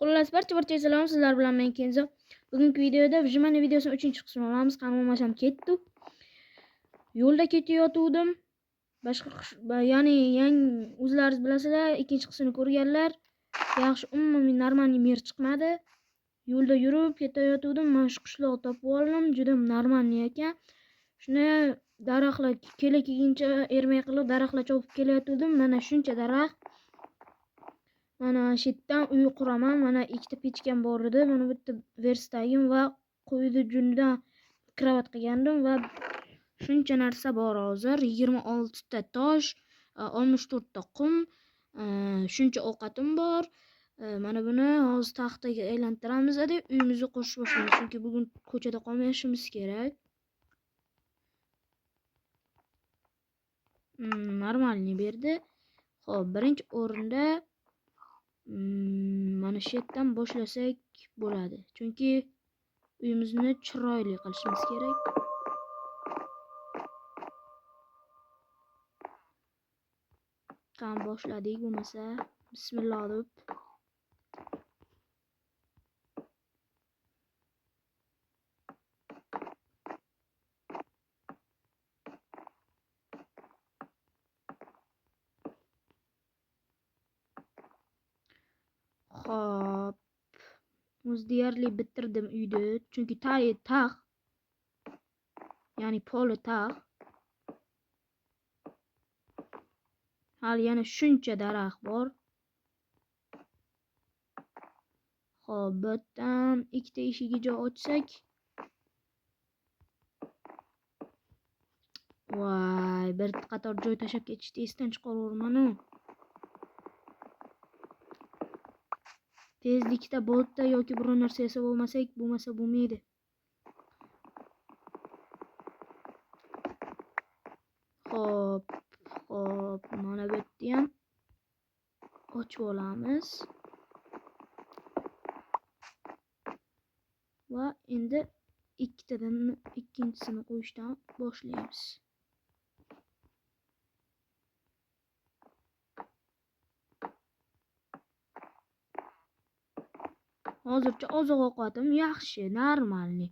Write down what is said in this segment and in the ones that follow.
Xullas barcha salom, sizlar bilan men Kenzo. Bugungi videoda Vijmani videosining 3-qismini olamiz. Qanamasham ketdi. Yo'lda ketayotgandim. Ya'ni o'zlaringiz bilasizlar, ikkinchi qismini ko'rganlar. Yaxshi umumiy normal mer chiqmadi. Yo'lda yurib ketayotgandim. Mana shu qishloqni topib oldim. Juda normal ekan. Shuni daraxtlar kelguncha ermay qilib daraxtlar chopib kelayotgandim. Mana shuncha daraxt. Mana shu yerdan uy quraman. Mana ikkita pechkam bor edi. Mana bitta verstagim va qo'ydi junidan kravat qilgandim va shuncha narsa bor hozir. 26 ta tosh, 64 ta qum, shuncha ovqatim bor. Mana buni hozir taxtaga aylantiramiz deb uyimizni qurishni boshlaymiz. Chunki bugun ko'chada qolmayishimiz kerak. Normalni berdi. Xo'p, birinchi o'rinda mana shu yerdan boshlasak bo'ladi. Chunki uyimizni chiroyli qilishimiz kerak. Qani boshladik bo'lmasa. Bismillah deb. Xo'p. O'z deyarli bitirdim uyni. Chunki tag, ya'ni poli tag. Hali yana shuncha daraxt bor. Xo'p, bu yerdan ikkita eshigi joy ochsak. Voy, bir qator joy tashab ketishdi, esdan chiqaraverman-u. Tezlikda boltda yoki biror narsa yasab olmasak, bo'lmasa bo'lmaydi. Xo'p, mana bu yerda ham ochib olamiz. Va endi ikkitadan ikkinchisini qo'yishdan boshlaymiz. Hozircha oziq-ovqatim yaxshi, normalni.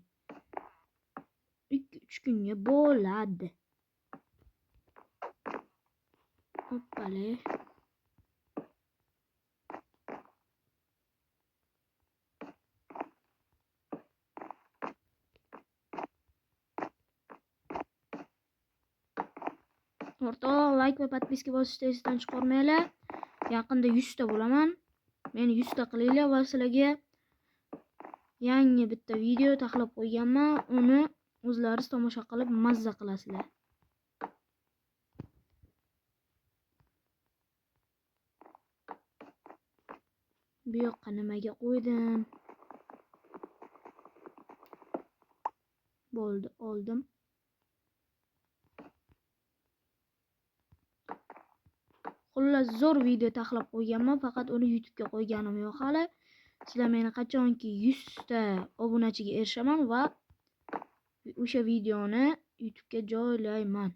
2-3 kunga bo'ladi. Hoppale. O'rtoq, like va podpiska bosishni esdan chiqarmanglar. Yaqinda 100 ta bo'laman. Meni 100 ta qilinglar va sizlarga yangi bitta video taxlab qo'yganman. Uni o'zlaringiz tomosha qilib mazza qilasizlar. Bu yoqqa nimaga qo'ydim? Bo'ldi, oldim. Xullas zo'r video taxlab qo'yganman, faqat uni YouTube'ga qo'yganim yo'q hali. Sizlar meni qachonki 100 ta obunachiga erishaman va o'sha videoni YouTube'ga joylayman.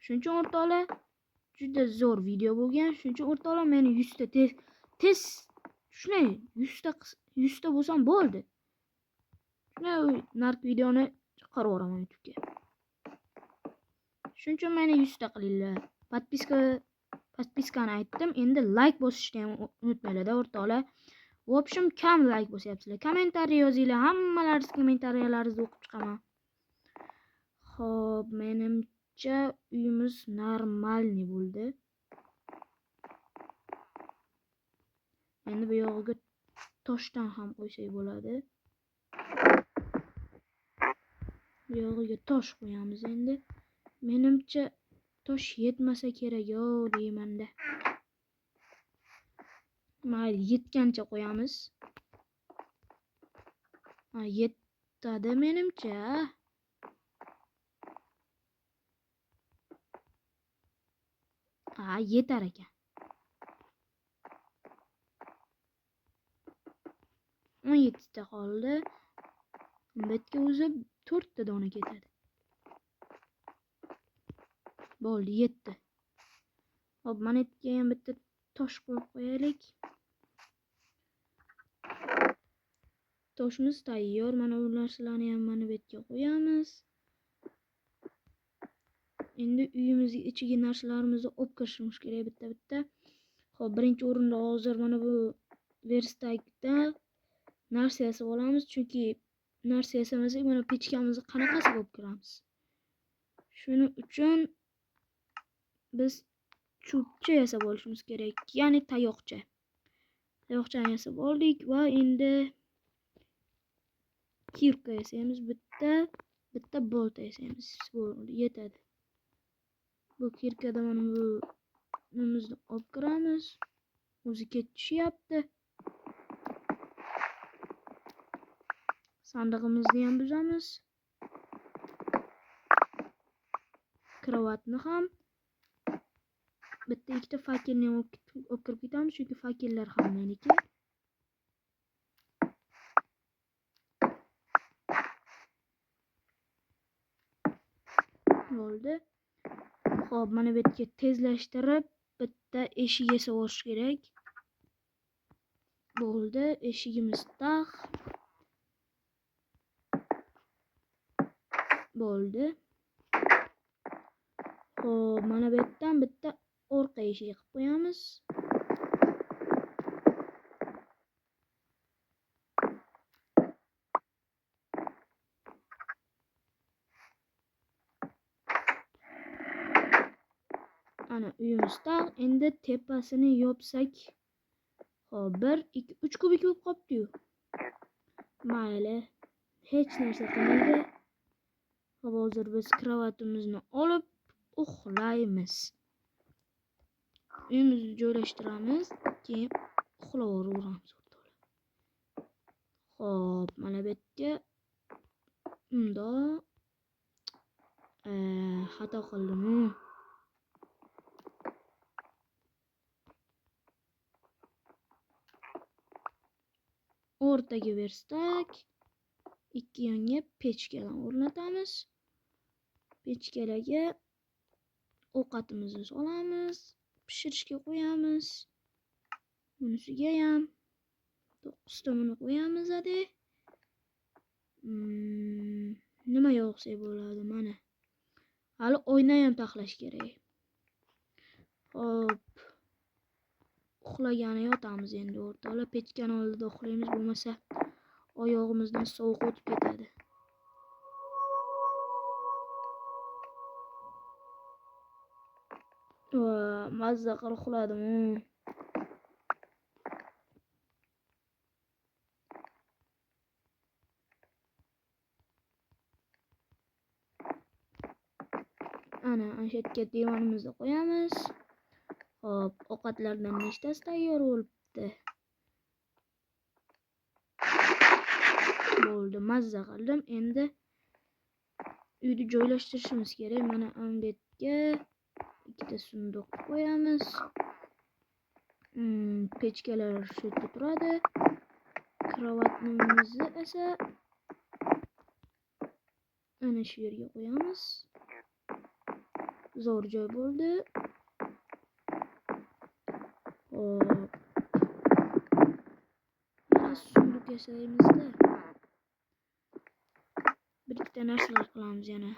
Shuning uchun o'rtoqlar juda zo'r video bo'lgan. Shuning uchun o'rtoqlar meni 100 ta tez shunday 100 ta bo'lsam bo'ldi. Shunday nark videoni chiqaraboraman YouTube'ga. Shuning uchun meni 100 ta qilinglar. Podpiskani aytdim. Endi like bosishni ham unutmanglar o'rtoqlar. В общем, kam like bosyapsizlar. Kommentariy yozinglar. Hammalaringiz kommentariyalaringizni o'qib chiqaman. Xo'p, menimcha uyimiz normalni bo'ldi. Endi bu yog'iga toshdan ham qo'ysak bo'ladi. Bu yog'iga tosh qo'yamiz endi. Menimcha tosh yetmasa kerak-yo deymanda. Mayli, yetgancha qo'yamiz. Yetadi menimcha. Yetar ekan. 17 ta qoldi. Betga o'zi 4 ta dona ketadi. Bo'ldi, yetdi. Hop, mana yerga ham bitta tosh qo'yib qo'yaylik. oshimiz tayyor. Mana bu narsalarni ham mana bu yerga qo'yamiz. Endi uyimizning ichiga narsalarimizni olib kirishimiz kerak bitta-bitta. Xo'p, birinchi o'rinda hozir mana bu verstakda narsa yasab olamiz, chunki narsa yasamasak mana pechkamizni qanaqasiga olib kiramiz. Shuning uchun biz cho'pcha yasab olishimiz kerak, ya'ni tayoqcha. Tayoqchani yasab oldik va endi kirka yasaymiz. Bitta bolta yasaymiz. Bo'ldi, yetadi. Bu kirkada mana bu nimamizni olib kiramiz. O'zi ketishyapti. Sandig'imizni ham buzamiz. Kravatni ham bitta ikkita fakelni ham olib kirib ketamiz, chunki fakellar ham meniki. Bo'ldi. Xo'p, mana bu yerga tezlashtirib bitta eshik yasab olish kerak. Bo'ldi, eshigimiz taq. Bo'ldi. Xo'p, mana bu yerdan bitta orqa eshik qilib qo'yamiz. Ana uyimiz taq. Endi tepasini yopsak. Xo'p, 1 2 3 kubik bo'lib qopti-yu. Mayli, hech narsa qilmaydi. Xo'p, hozir biz kravatimizni olib uxlaymiz. Uyimizni joylashtiramiz, keyin uxlayveramiz. Xo'p, mana bu yerga xato qildim. O'rtaga verstak, ikki yonga pechkalar o'rnatamiz. Pechkalarga ovqatimizni solamiz, pishirishga qo'yamiz. Bunisiga ham 9 ta buni qo'yamiz ade. Nima yoqsa bo'ladi mana. Hali oyna ham taxlash kerak. Hop. Uxlagani yotamiz endi o'rtoqlar. Pechkani oldida uxlaymiz, bo'lmasa oyog'imizdan sovuq o'tib ketadi. Mazza qilib uxladim. Ana o'sha yerga divanimizni qo'yamiz. Hop, ovqatlardan nechtasi tayyor bo'libdi. Bo'ldi, mazza qildim. Endi uyni joylashtirishimiz kerak. Mana bu yerga ikkita sunduq qo'yamiz. Pechkalar shu yerda turadi. Kravatimizni esa ana shu yerga qo'yamiz. Zo'r joy bo'ldi. Hop. Yana sunduq yasaymizda. Bir ikkita narsalar qilamiz yana.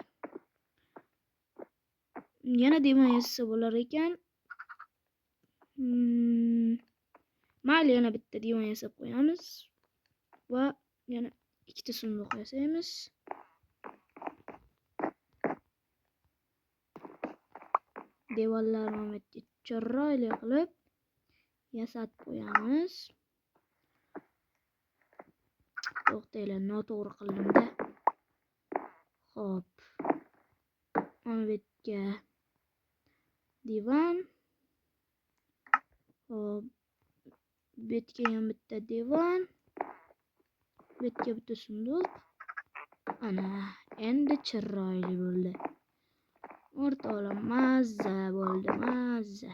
Yana divan yasasa bo'lar ekan. Mayli, yana bitta divan yasab qo'yamiz va yana ikkita sunduq yasaymiz. Devorlarni chiroyli qilib yasatib qo'yamiz. To'xtanglar, noto'g'ri qildim-da. Xo'p. Mana bu yerga divan. Hop. Bu yerga ham bitta divan. Bu yerga bitta sunduq. Ana, endi chiroyli bo'ldi. O'rtoqlar, mazza bo'ldi, mazza.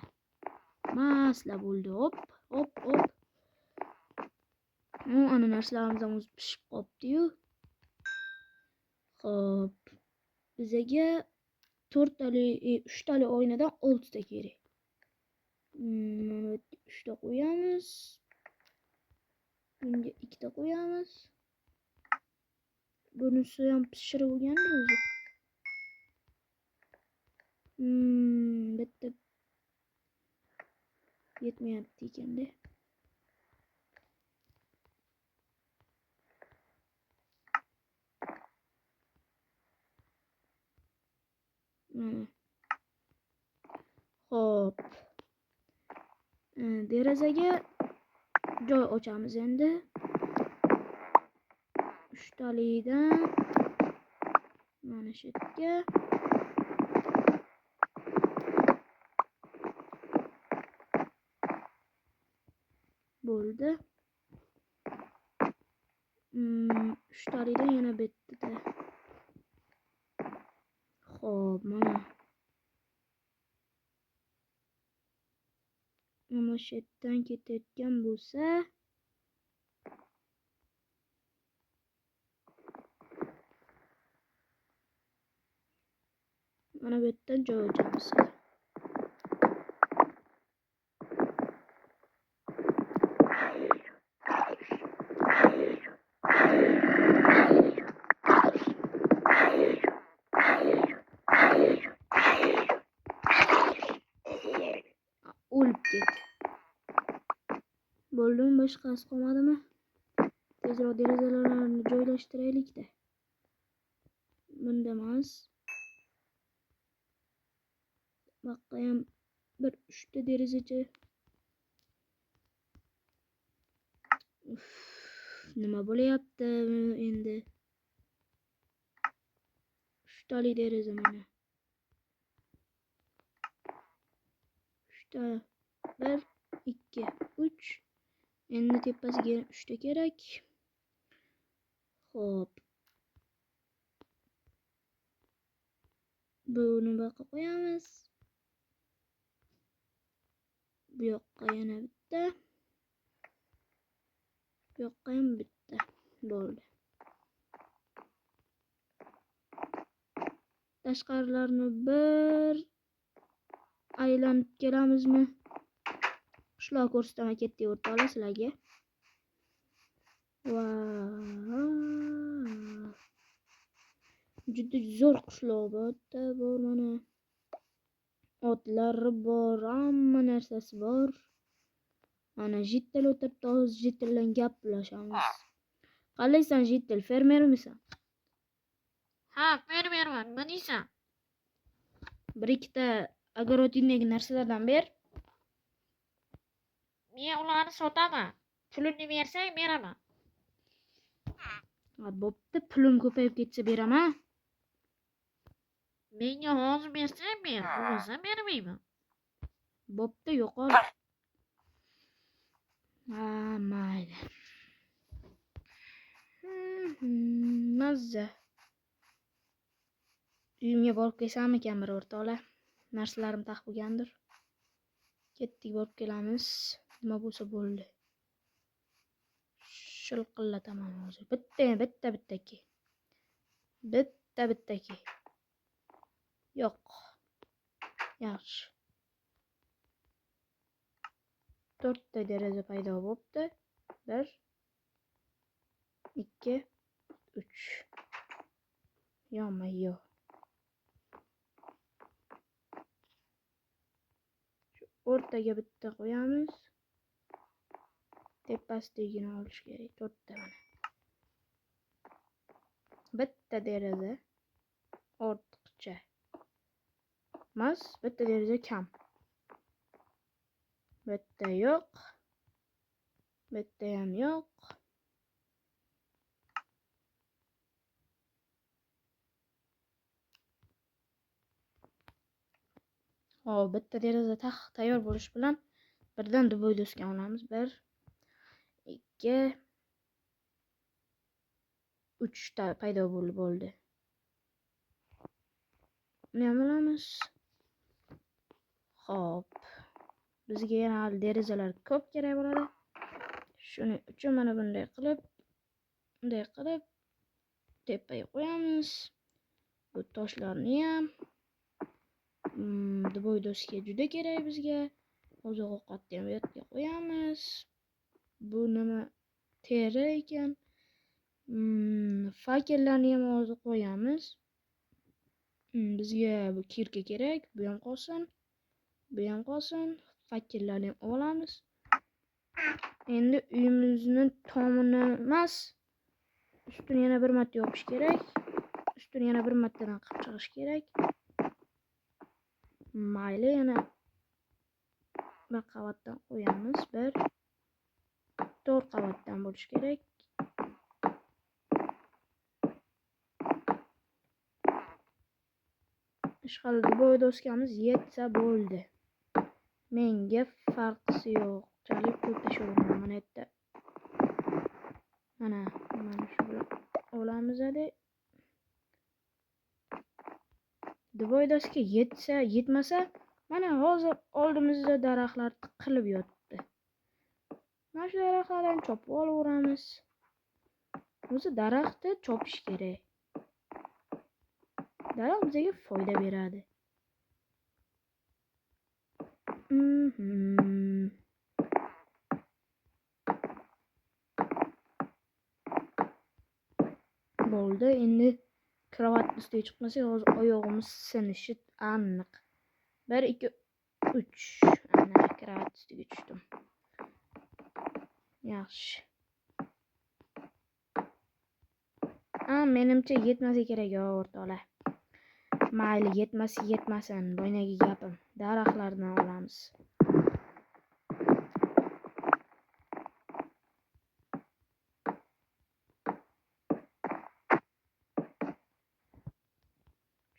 Masla bo'ldi. Hop, hop, hop. Ana narsalarimiz ham pishib qopti-yu. Xo'p. Bizga 3 tali oynadan 6 ta kerak. Mana 3 ta qo'yamiz. Bunga 2 ta qo'yamiz. Bunisi ham pishirib bo'lgandi o'zi. Bitta yetmayapti ekanda. Xo'p. Derazaga joy ochamiz endi. 3 talidan mana shu yerga bo'ldi. 3 talidan yana bitta. Xo'p, mana shu yerdan ketayotgan bo'lsa, mana bu yerdan joy ochamiz. O'lib ketdi. Bo'ldimi, boshqasi qolmadimi? Tezroq derazalarni joylashtiraylik-da. Bunda emas. Baqqa ham bir 3 ta derazacha. Nima bo'layapti endi? 3 tali deraza mana. 3 ta. 1, 2, 3. Endi tepasiga 3 ta kerak. Xo'p. Buni baqa qo'yamiz. Bu yoqqa yana bitta. Bu yoqqa ham bitta. Bo'ldi. Tashqarilarni bir aylanib kelamizmi? Shular ko'rsataman ketdi o'rtoqlar sizlarga. Juda zo'r qishloq bor mana. Otlari bor, hamma narsasi bor. Mana Jittel o'tiribdi, hozir Jittel bilan gaplashamiz. Qalaysan Jittel, fermermisan? Ha, fermerman. Nima deysan? Bir ikkita огородingdagi narsalardan ber. Men ularni sotaman. Pulini bersang beraman. Bo'pti, pulim ko'payib ketsa beraman. Menga hozir bersang ber, bo'lmasa bermayman. Bo'pti, yo'qol. Mayli. Mazza. Uyimga borib kelsammikan bir o'rtoqlar? Narsalarim taq bo'lgandir. Ketdik, borib kelamiz. Nima bo'lsa bo'ldi. Shilqillataman hozir. Bitta-ki. Bitta-ki. Yo'q. Yaxshi. 4 ta deraza paydo bo'libdi. 1, 2, 3. Yo'q. Shu o'rtaga bitta qo'yamiz. Tepasidagini olish kerak. 4 ta mana. Bitta deraza ortiqcha. Mas, bitta deraza kam. Bitta yo'q. Bitta ham yo'q. Hop, bitta deraza tayyor bo'lish bilan birdan duboy doska olamiz. 1, 2, 3 ta paydo bo'ldi. Buni ham olamiz. Hop. Bizga yana derazalar ko'p kerak bo'ladi. Shuning uchun mana bunday qilib tepaga qo'yamiz. Bu toshlarni ham duboy doska juda kerak bizga. Oziq ovqatni ham bu yerga qo'yamiz. Bu nima? Teri ekan. Fakellarni ham hozir qo'yamiz. Bizga bu kirka kerak. Bu ham qolsin. Bu ham qolsin. Fakellarni ham olamiz. Endi uyimizni tomini emas, ustini yana bir marta yopish kerak. Ustini yana bir martadan qilib chiqish kerak. Mayli, yana bir qavatdan qo'yamiz. 4 qavatdan bo'lishi kerak. Ishg'alda bo'y doskamiz yetsa bo'ldi. Menga farqi yo'q. Chalik pul tashlamayman mana yerda. Mana shu bilan olamiz hadi. Duvoy doska yetsa, yetmasa, mana hozir oldimizda daraxtlar tiqilib yotibdi. Mana shu daraxtlardan chopib olaveramiz. O'zi daraxtni chopish kerak. Daraxt bizga foyda beradi. Bo'ldi, endi kravat ustiga chiqmasak hozir oyog'imiz sinishi aniq. 1 2 3 ana kravat ustiga tushdim. Yaxshi. Menimcha yetmasa kerak o'rtoqlar. Mayli, yetmasin. Boynagi gapim. Daraxtlardan olamiz.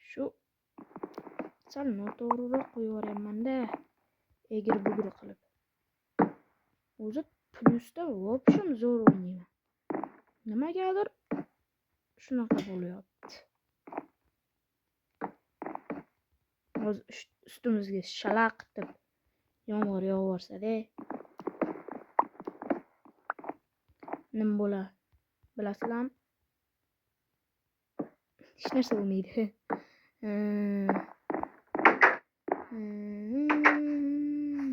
Shu sal noto'g'riroq qo'yaverayman-da. Egri-bugri qilib. O'zi plyusda vobsham zo'r o'ynayman. Nimagadir shunaqa bo'lyapti. Hozir ustimizga shalaq deb yomg'ir yog'aversa-da. Nima bo'lar? Bilasizlarmi? Hech narsa bo'lmaydi.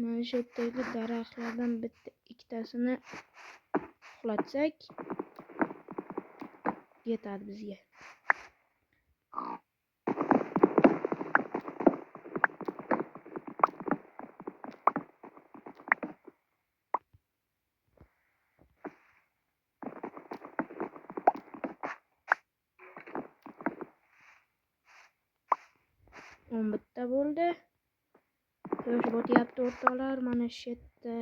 Mana shu yerdagi daraxtlardan bitta ikkitasini uxlatsak yetadi bizga. Bitta bo'ldi. Quyosh botyapti o'rtoqlar. Mana shu yerda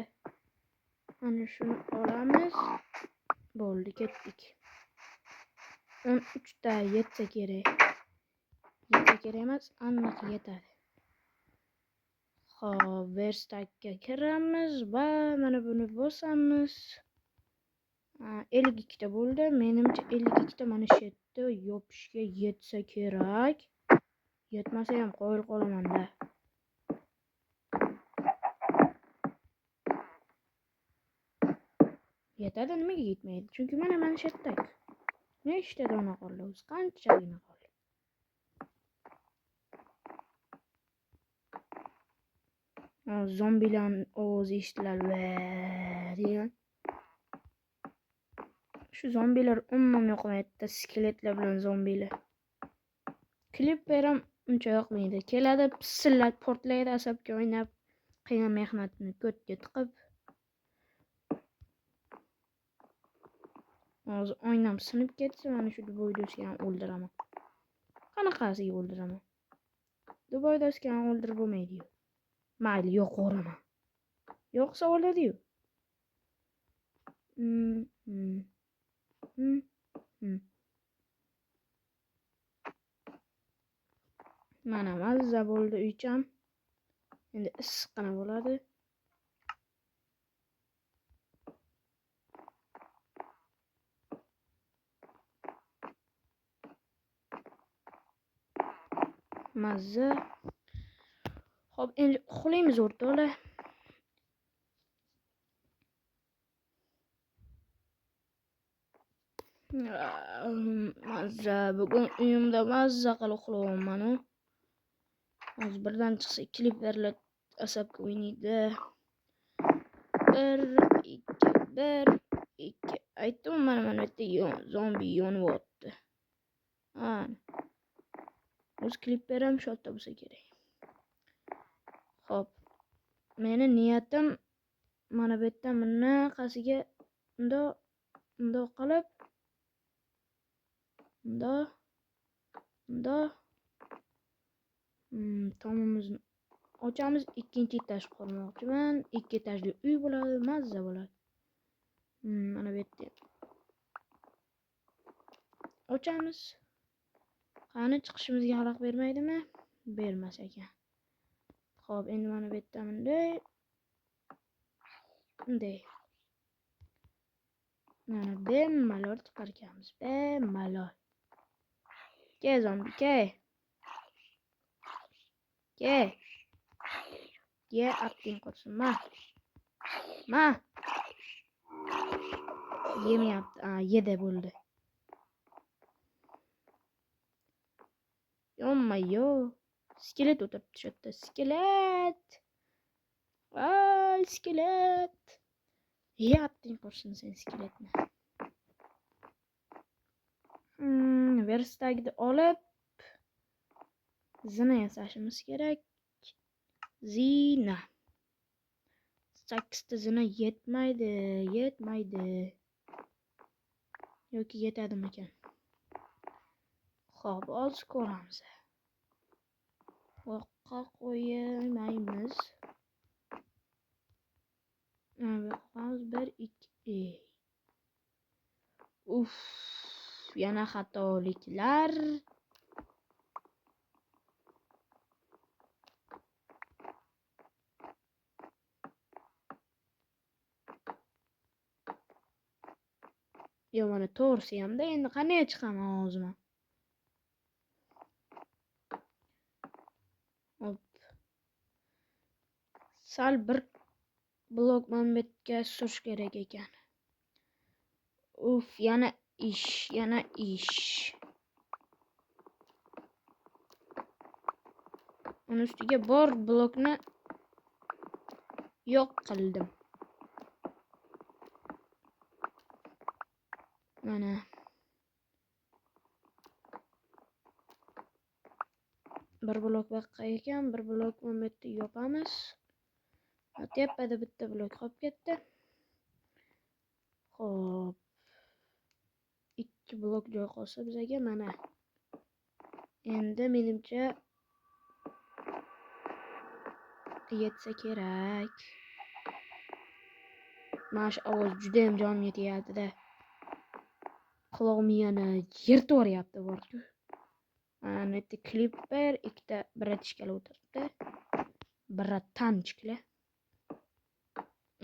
mana shuni olamiz. Bo'ldi, ketdik. 13 ta yetsa kerak. Yetsa kerak emas, aniq yetadi. Xo'p, verstakka kiramiz va mana buni bosamiz. 52 ta bo'ldi. Menimcha 52 ta mana shu yerda yopishga yetsa kerak. Yetmasa ham qo'yil qolaman-da. Yetadi, nimaga yetmaydi? Chunki mana shu yerda 5 ta dona qoldi. O'zi qanchagina qoldi? Zombilarning ovozi eshitiladi degan. Shu zombilar umuman yoqmayapti. Skeletlar bilan zombilar. Klipper ham uncha yoqmaydi. Keladi, pisillab portlaydi, asabga o'ynab, qiyin mehnatni ko'tga tiqib. Hozir oynam sinib ketsa, mana shu Duboy doskani o'ldiraman. Qanaqasiga o'ldiraman? Duboy doskani o'ldirib bo'lmaydi-yu. Mayli, yo'qoraman. Yo'qsa o'ladi-yu. Mana mazza bo'ldi uycham. Endi issiqqina bo'ladi. Mazza. Xo'p, endi uxlaymiz o'rtoqlar. Mazza, bugun uyimda mazza qilib uxlayapman. Hozir birdan chiqsa klipperlar asabga o'ynaydi. 1 2 1 2 aytdim mana bu yerda zombi yonyapti. O'z klipper ham shu yerda bo'lsa kerak. Xo'p. Meni niyatim mana bu yerda bunaqasiga bundoq qilib tomimizni ochamiz. Ikkinchi etaj qurmoqchiman. 2 etajli uy bo'ladi, mazza bo'ladi. Mana bu yerda ochamiz. Qani chiqishimizga xalaqit bermaydimi? Bermas ekan. Xo'p, endi mana bu yerda bunday. Mana bemalol chiqarkanmiz. Bemalol. Ke zombi, ke. Ye atding qursin. Ma. Yemayapti. Yedi bo'ldi. Yomma-yo. Skelet o'tiribdi shu yerda. Skelet. Voy, skelet. Ye atding qursin sen skeletni. Verstagini olib zina yasashimiz kerak. Zina. 8 ta zina yetmaydi. Yoki yetadimi ekan? Xo'p, hozir ko'ramiz. Voqqa qo'ymaymiz. Qo'yamiz 1 2. Yana xatoliklar. Yo, mana to'g'risi hamda endi qanday chiqaman o'zim? Hop. Sal bir blok manbetga surish kerak ekan. Yana ish. Uni ustiga bor blokni yo'q qildim. Mana. Bir blok baqa ekan, bir blok mana bu yerda yopamiz. Tepada bitta blok qolib ketdi. Xo'p. 2 blok joy qolsa bizga mana. Endi menimcha yetsa kerak. Mana shu ovoz juda ham jonimga tegadi-da. Qulog'imni yirtib yuboryapti borku. Mana bu yerda klipper, ikkita bratishkalar o'tiribdi. Bratanchiklar.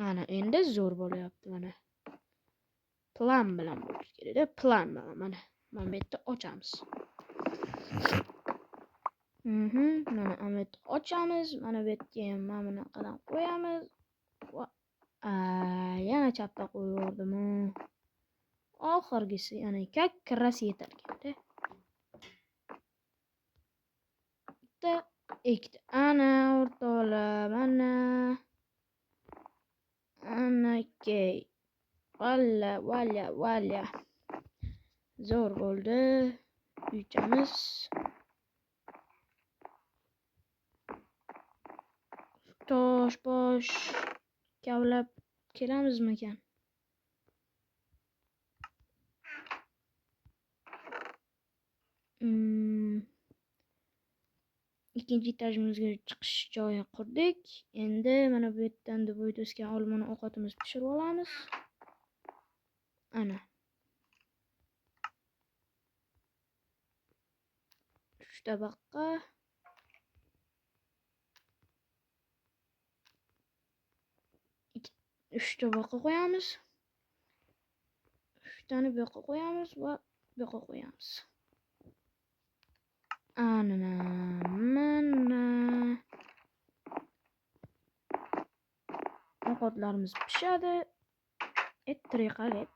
Mana endi zo'r bo'lyapti mana. Plan bilan bo'lish kerak-da, plan bilan mana. Mana bu yerda ochamiz. Mana bu yerda ochamiz. Mana bu yerga ham mana bunaqadan qo'yamiz. Yana chapga qo'yib yubordim. Oxirgisi yana kirasi yetar ekan-da. Bitta, ikkita. Ana o'rtoqlar, mana. Anakay. Valla. Zo'r bo'ldi. Uychamiz. Tosh kavlab kelamizmikan? Ikkinchi etajimizga chiqish joyi qurdik. Endi mana bu yerdan bo'y to'sgan olmani ovqatimizni pishirib olamiz. Ana. 3 tabaqqa. Üç tabaqqa qo'yamiz. 3 tani bu yoqqa qo'yamiz va bu yoqqa qo'yamiz. Mana. Ovqatlarimiz pishadi. Tiriqalet.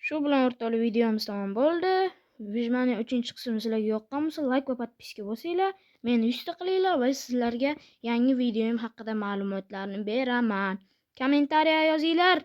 Shu bilan o'rtoqlar videomiz tamom bo'ldi. Vijmani 3-qismi sizlarga yoqqan bo'lsa, like va podpiska bosinglar, meni 100 ta qilinglar va sizlarga yangi videoim haqida ma'lumotlarni beraman. Kommentariya yozinglar.